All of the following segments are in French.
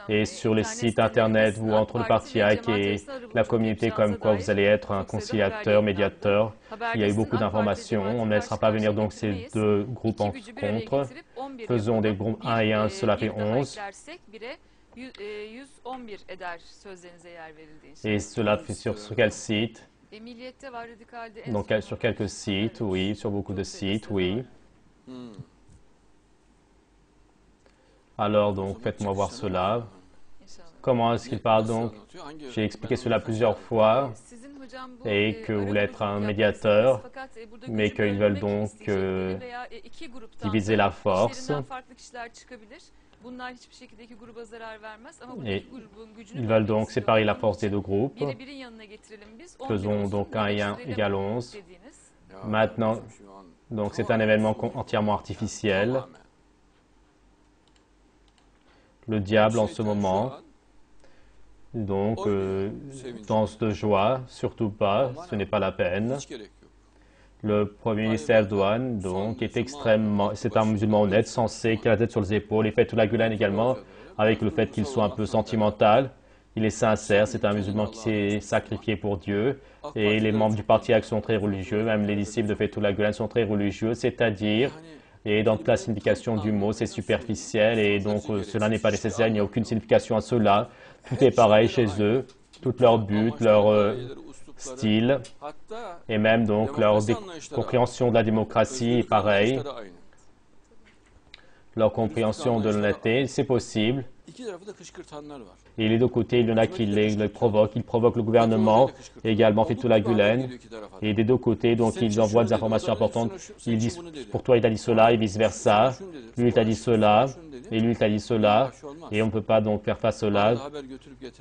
Et sur les sites internet ou entre le parti AK et la communauté, comme quoi vous allez être un conciliateur, médiateur. Il y a eu beaucoup d'informations. On ne laissera pas venir donc ces deux groupes en contre. Faisons des groupes 1 et 1, cela fait 11. Et cela fait sur quel site? Donc sur quelques sites, oui, sur beaucoup de sites, oui. Alors donc, faites-moi voir cela. Comment est-ce qu'il parle donc? J'ai expliqué cela plusieurs fois et que vous voulez être un médiateur, mais qu'ils veulent donc diviser la force. Et ils veulent donc séparer la force des deux groupes. Faisons donc 1 et 1 égale 11. Maintenant, donc c'est un événement entièrement artificiel. Le diable en ce moment, donc danse de joie, surtout pas, ce n'est pas la peine. Le Premier ministre Erdogan, donc, est extrêmement, c'est un musulman honnête, sensé, qui a la tête sur les épaules, et Fethullah Gülen également, avec le fait qu'il soit un peu sentimental. Il est sincère, c'est un musulman qui s'est sacrifié pour Dieu, et les membres du parti AK sont très religieux, même les disciples de Fethullah Gülen sont très religieux, c'est-à-dire, et dans toute la signification du mot, c'est superficiel, et donc cela n'est pas nécessaire, il n'y a aucune signification à cela, tout est pareil chez eux, tout leur but, leur style, et même donc leur compréhension de la démocratie est pareille, leur compréhension de l'honnêteté, c'est possible. Et les deux côtés, il y en a qui les provoquent. Ils provoquent le gouvernement, et également Fethullah Gülen. Et des deux côtés, donc, ils envoient des informations importantes. Ils disent, pour toi, il t'a dit cela, et vice-versa. Lui, il t'a dit cela, et lui, il t'a dit cela. Et on ne peut pas donc faire face à cela.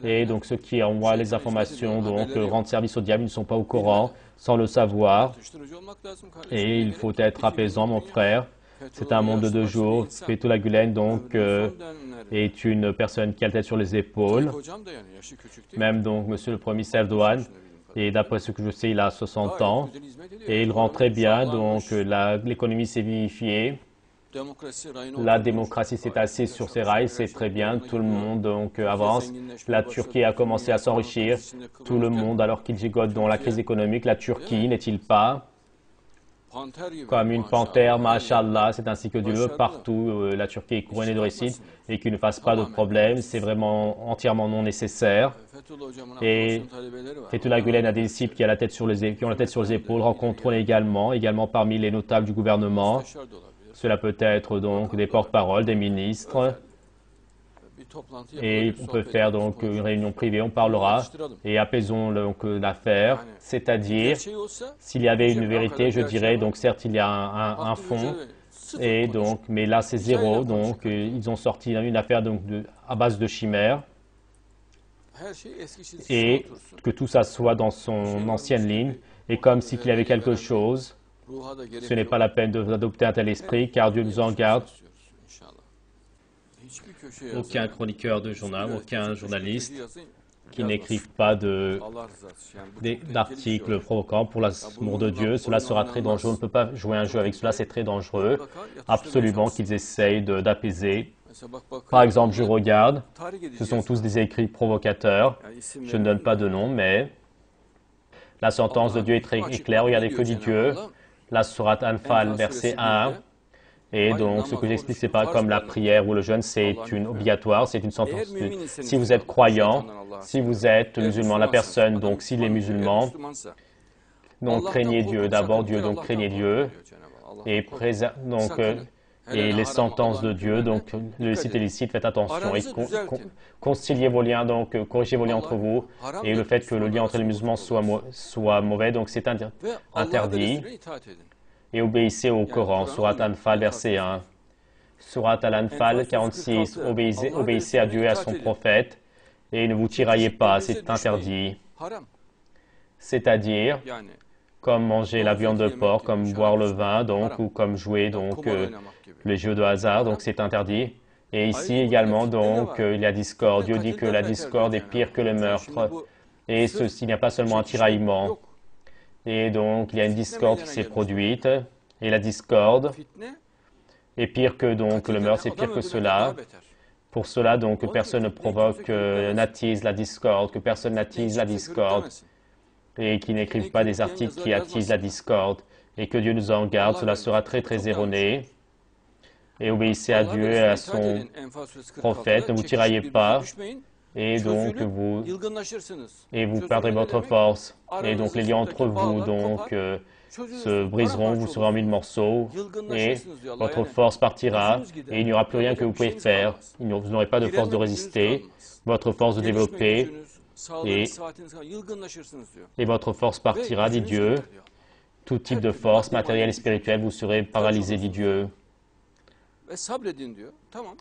Et donc, ceux qui envoient les informations, donc, rendent service au diable, ils ne sont pas au courant, sans le savoir. Et il faut être apaisant, mon frère. C'est un monde de 2 jours. Fethullah Gülen, donc, est une personne qui a la tête sur les épaules. Même donc, Monsieur le Premier ministre Erdogan, et d'après ce que je sais, il a 60 ans. Et il rend très bien, donc l'économie s'est vivifiée. La démocratie s'est assise sur ses rails, c'est très bien. Tout le monde donc avance. La Turquie a commencé à s'enrichir. Tout le monde, alors qu'il gigote dans la crise économique, la Turquie, n'est-il pas comme une panthère, machallah, c'est ainsi que Dieu veut, partout, la Turquie est couronnée de réussite et qu'il ne fasse pas de problème, c'est vraiment entièrement non nécessaire. Et Fethullah Gülen a des disciples qui ont la tête sur les épaules, rencontrons également parmi les notables du gouvernement. Cela peut être donc des porte-paroles, des ministres. Et on peut faire donc une réunion privée, on parlera et apaisons donc l'affaire. C'est-à-dire, s'il y avait une vérité, je dirais, donc certes il y a un fond, et donc, mais là c'est zéro, donc ils ont sorti une affaire donc à base de chimères, et que tout ça soit dans son ancienne ligne, et comme s'il y avait quelque chose, ce n'est pas la peine d'adopter un tel esprit, car Dieu nous en garde. Aucun chroniqueur de journal, aucun journaliste qui n'écrive pas d'articles provoquants pour l'amour de Dieu. Cela sera très dangereux. On ne peut pas jouer un jeu avec cela, c'est très dangereux. Absolument qu'ils essayent d'apaiser. Par exemple, je regarde, ce sont tous des écrits provocateurs. Je ne donne pas de nom, mais la sentence de Dieu est très claire. Regardez que dit Dieu. La sourate Anfal, verset 1. Et donc, ce que j'explique, ce n'est pas comme la prière ou le jeûne, c'est une obligatoire, c'est une sentence. Si vous êtes croyant, si vous êtes musulman, la personne, donc s'il est musulman, donc craignez Dieu, d'abord Dieu, donc craignez Dieu, et et les sentences de Dieu, donc le licite et licite, faites attention, et conciliez vos liens, donc corrigez vos liens entre vous, et le fait que le lien entre les musulmans soit mauvais, donc c'est interdit. Et obéissez au Coran, Surat Anfal, verset 1. Surat Al-Anfal, 46, obéissez à Dieu et à son prophète, et ne vous tiraillez pas, c'est interdit. C'est-à-dire, comme manger la viande de porc, comme boire le vin, donc, ou comme jouer donc les jeux de hasard, donc c'est interdit. Et ici également, donc, il y a discorde. Dieu dit que la discorde est pire que le meurtre. Et ceci, il n'y a pas seulement un tiraillement. Et donc, il y a une discorde qui s'est produite, et la discorde est pire que donc le meurtre, c'est pire que cela, Pour cela, donc, que personne ne provoque, n'attise la discorde, que personne n'attise la discorde, et qui n'écrive pas des articles qui attisent la discorde, et que Dieu nous en garde, cela sera très très erroné. Et obéissez à Dieu et à son prophète, ne vous tiraillez pas, et donc vous perdrez votre force. Et donc les liens entre vous se briseront, vous serez en mille morceaux, et votre force partira, et il n'y aura plus rien que vous pouvez faire. Vous n'aurez pas de force de résister, votre force de développer, et votre force partira, dit Dieu. Tout type de force, matérielle et spirituelle, vous serez paralysé, dit Dieu.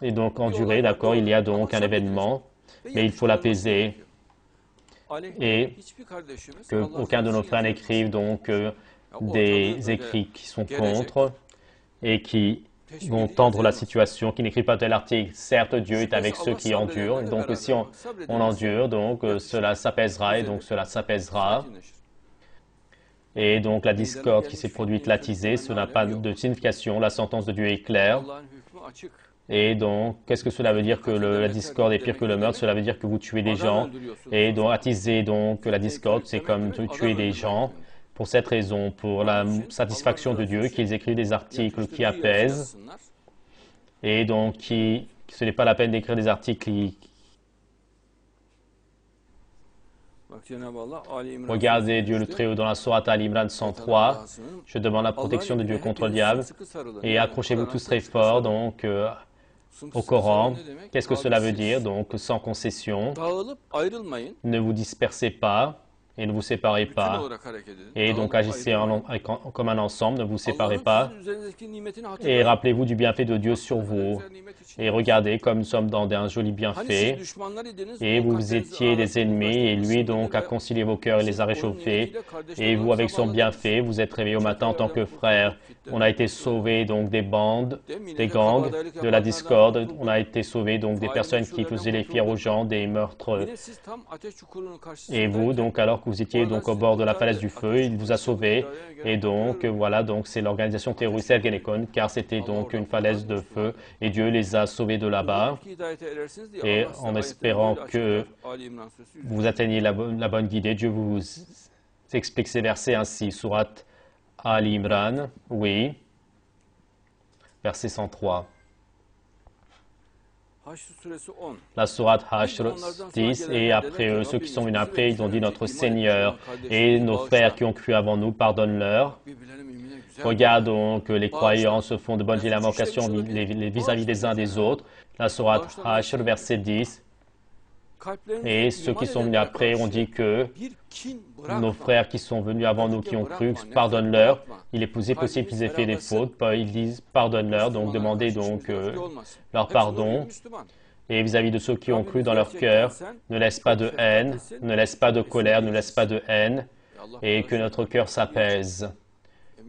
Et donc endurer, d'accord, il y a donc un événement, mais il faut l'apaiser. Et qu'aucun de nos frères n'écrive donc des écrits qui sont contre et qui vont tendre la situation, qui n'écrivent pas tel article. Certes, Dieu est avec ceux qui endurent, donc si on endure, donc cela s'apaisera et donc cela s'apaisera. Et donc la discorde qui s'est produite, l'attisée, cela n'a pas de signification, la sentence de Dieu est claire. Et donc, qu'est-ce que cela veut dire que la discorde est pire que le meurtre? Cela veut dire que vous tuez des gens. Et donc, attiser donc la discorde, c'est comme tuer des gens. Pour cette raison, pour la satisfaction de Dieu, qu'ils écrivent des articles qui apaisent. Et donc, ce n'est pas la peine d'écrire des articles qui... Regardez Dieu le Très-Haut dans la sourate Al-Imran 103. Je demande la protection de Dieu contre le diable. Et accrochez-vous tous très fort, donc, au Coran. Qu'est-ce que cela veut dire? Donc, sans concession. Ne vous dispersez pas et ne vous séparez pas. Et donc, agissez comme un ensemble, ne vous séparez pas. Et rappelez-vous du bienfait de Dieu sur vous. Et regardez comme nous sommes dans un joli bienfait. Et vous étiez des ennemis, et lui donc a concilié vos cœurs et les a réchauffés. Et vous, avec son bienfait, vous êtes réveillés au matin en tant que frères. On a été sauvés donc des bandes, des gangs, de la discorde. On a été sauvés donc des personnes qui faisaient les fiers aux gens, des meurtres. Et vous, donc, alors que vous étiez donc au bord de la falaise du feu, il vous a sauvés. Et donc, voilà, donc c'est l'organisation terroriste Ergenekon, car c'était donc une falaise de feu, et Dieu les a sauvés de là-bas. Et en espérant que vous atteigniez la bonne guidée, Dieu vous explique ces versets ainsi. Sourate Al-Imran, oui, verset 103. La sourate Hashr 10, et après eux, ceux qui sont venus après, ils ont dit notre Seigneur et nos frères qui ont cru avant nous, pardonne-leur. Regarde donc que les croyants se font de bonnes lamentations vis-à-vis des uns des autres. La sourate Hashr, verset 10. Et ceux qui sont venus après ont dit que nos frères qui sont venus avant nous, qui ont cru, pardonne-leur. Il est possible qu'ils aient fait des fautes. Ils disent pardonne-leur, donc demandez donc leur pardon. Et vis-à-vis de ceux qui ont cru dans leur cœur, ne laisse pas de haine, ne laisse pas de colère, ne laisse pas de haine, et que notre cœur s'apaise.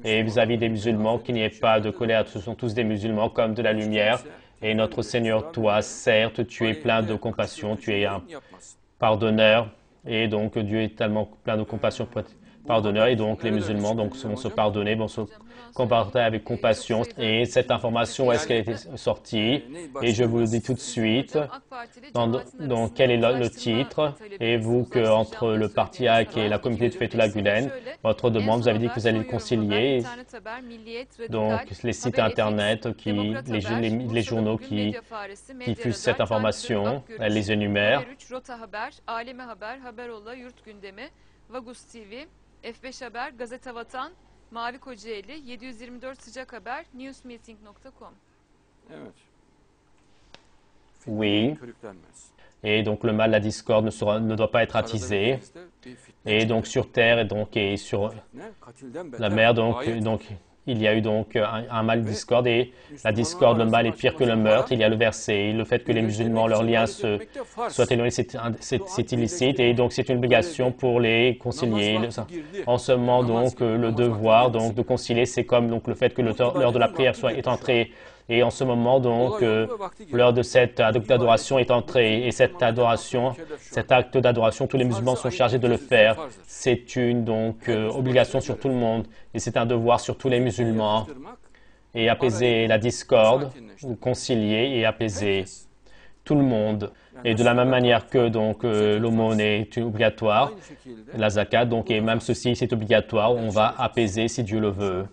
Et vis-à-vis des musulmans, qu'il n'y ait pas de colère, ce sont tous des musulmans comme de la lumière. Et notre Seigneur, toi, certes, tu es plein de compassion, tu es un pardonneur. Et donc, Dieu est tellement plein de compassion, pardonneur. Et donc, les musulmans vont se pardonner, vont se comporter avec compassion. Et cette information, est-ce qu'elle était sortie? Et je vous le dis tout de suite. Donc, quel est le titre? Et vous, entre le Parti AK et la communauté de Fethullah Gülen, votre demande, vous avez dit que vous allez le concilier. Donc, les sites Internet, les journaux qui diffusent cette information, elle les énumère. F5 Haber, Gazete Vatan, Mavi Kocaeli, 724 Sıcak Haber, newsmeeting.com. Oui. Et donc le mal, la discorde ne doit pas être attisé. Et donc sur terre et sur la mer, donc il y a eu donc un mal discorde, et la discorde, le mal est pire que le meurtre. Il y a le verset, le fait que les musulmans, leurs liens soient éloignés, c'est illicite, et donc c'est une obligation pour les concilier. En ce moment, donc, le devoir donc, de concilier, c'est comme donc, le fait que l'heure de la prière est entrée. Et en ce moment, donc, l'heure de cette acte d'adoration est entrée. Et cette adoration, cet acte d'adoration, tous les musulmans sont chargés de le faire. C'est une obligation sur tout le monde. Et c'est un devoir sur tous les musulmans. Et apaiser la discorde, ou concilier et apaiser. tout le monde. Et de la même manière que donc l'aumône est obligatoire, la zakat, donc et même ceci c'est obligatoire, on va apaiser si Dieu le veut.